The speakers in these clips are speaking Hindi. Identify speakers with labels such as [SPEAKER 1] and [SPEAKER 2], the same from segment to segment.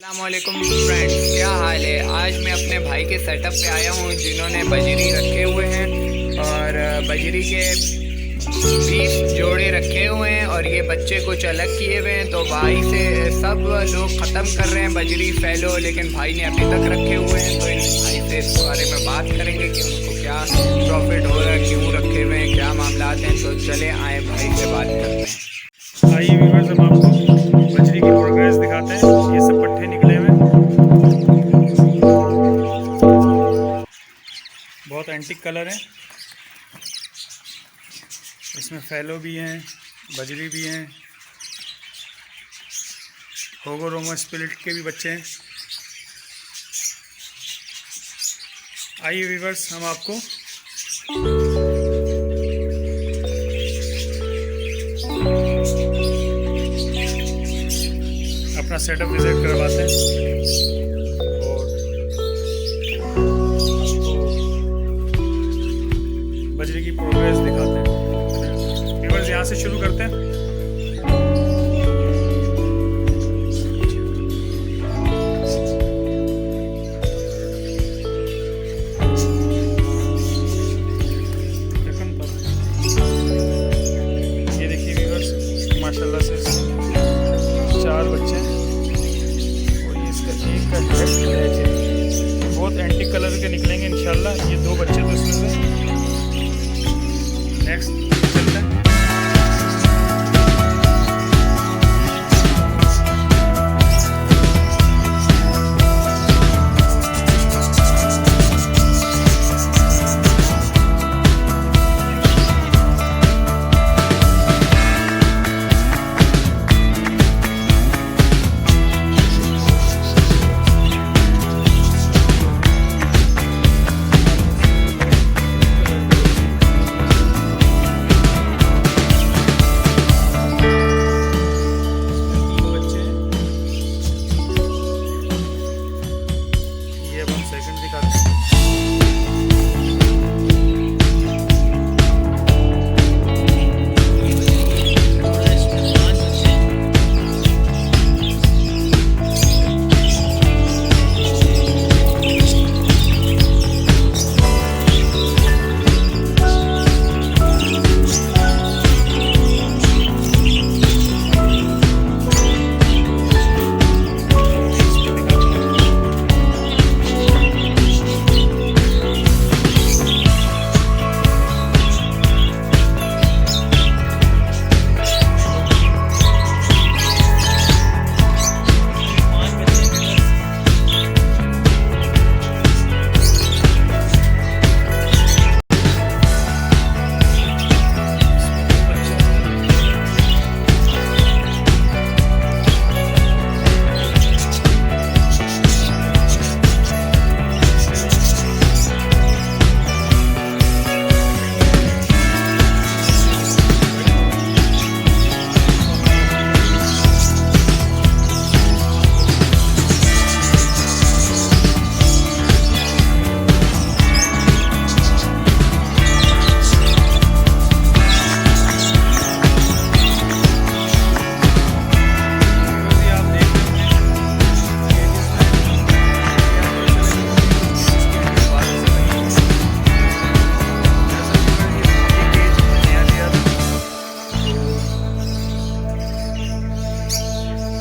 [SPEAKER 1] अस्सलामुअलैकुम फ्रेंड्स, क्या हाल है। आज मैं अपने भाई के सेटअप पे आया हूँ जिन्होंने बजरी रखे हुए हैं और बजरी के 20 जोड़े रखे हुए हैं और ये बच्चे कुछ अलग किए हुए हैं। तो भाई से सब लोग ख़त्म कर रहे हैं बजरी फैलो, लेकिन भाई ने अभी तक रखे हुए हैं। तो इन भाई से इस बारे में बात करेंगे कि उनको क्या प्रॉफिट हो रहा है, क्यों रखे हुए हैं, क्या मामला हैं। तो चले आए भाई से बात करते हैं।
[SPEAKER 2] आइए व्यूअर्स, हम आपको बजरी की प्रोग्रेस दिखाते हैं। ये सब पट्टे निकले हुए हैं, बहुत एंटिक कलर है। इसमें फैलो भी हैं, बजरी भी हैं, होगो रोमो स्पिरिट के भी बच्चे हैं। आइए व्यूअर्स, हम आपको अपना सेटअप विजिट करवाते हैं और बजरी की प्रोग्रेस दिखाते हैं। व्यूअर्स, यहाँ से शुरू करते हैं। ये देखिए व्यूअर्स, माशाल्लाह से 4 बच्चे हैं और ये इसका एक का हेड है। बहुत एंटिक कलर के निकलेंगे इंशाल्लाह। ये 2 बच्चे तो इसमें से। नेक्स्ट चलते हैं। सेकंड दिखाते हैं।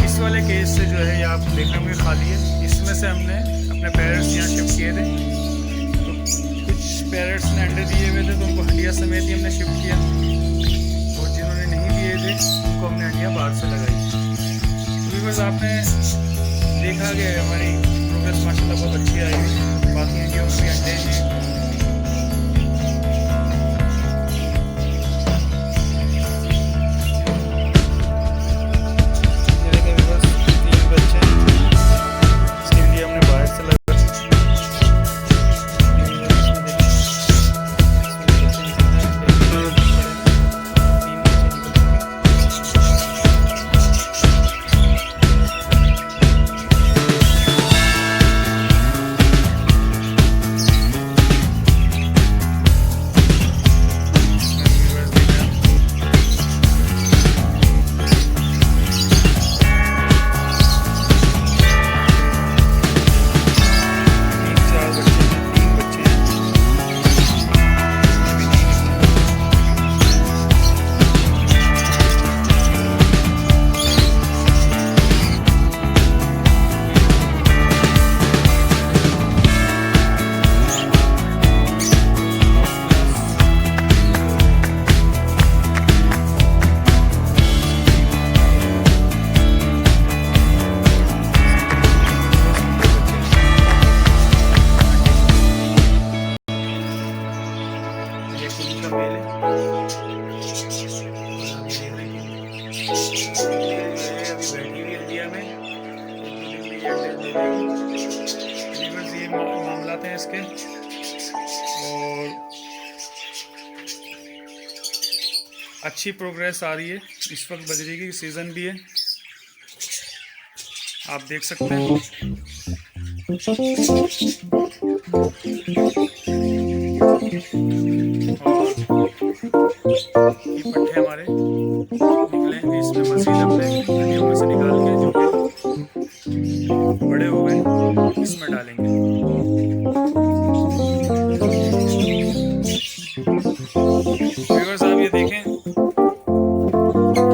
[SPEAKER 2] इस वाले केस से जो है ये आप देखने में खाली है। इसमें से हमने अपने पेरेंट्स यहाँ शिफ्ट किए थे। तो कुछ पेरेंट्स ने अंडे दिए हुए थे तो उनको हंडिया समेत ही हमने शिफ्ट किया, और जिन्होंने नहीं दिए थे उनको हमने हंडिया बाहर से लगाई। तो बस आपने देखा कि हमारी प्रोग्रेस माशाल्लाह बहुत अच्छी आई है। बाकी हंडियों में भी अंडे हैं। अंडे दे देगी। वीवर्स ये मामला हैं इसके। और अच्छी प्रोग्रेस आ रही है। इस वक्त बजरी की सीज़न भी है, आप देख सकते हैं। और ये पट्टे हमारे निकलेंगे, इसमें मज़ीद अपने हड्डियों में से निकाल के जो कि बड़े हो गए इसमें डालेंगे। व्यूअर्स आप ये देखें,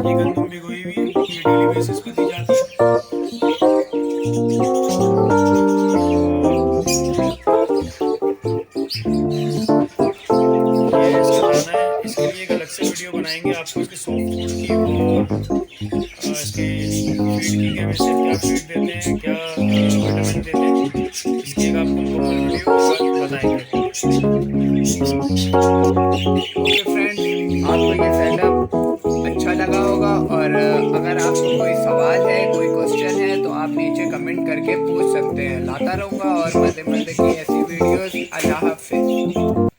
[SPEAKER 2] ये गंदम भिगोई हुई है, ये डेली बेसिस पे दी जाती है। ये इसका दाना है, इसके लिए एक अलग से वीडियो बनाएंगे आपको इसके सॉफ्ट फूड की और इसके फीड की, क्या वैसे क्या फीड देते हैं, क्या विटामिन देते हैं, इसकी एक आपको मुकम्मल वीडियो बताएंगे।
[SPEAKER 1] ओके फ्रेंड, आपको ये सेटअप अच्छा लगा होगा, और अगर आपको कोई सवाल है, कोई क्वेश्चन है, तो आप नीचे कमेंट करके पूछ सकते हैं। लाता रहूँगा और मज़े मज़े की ऐसी वीडियोस। अल्लाह हाफ़िज़।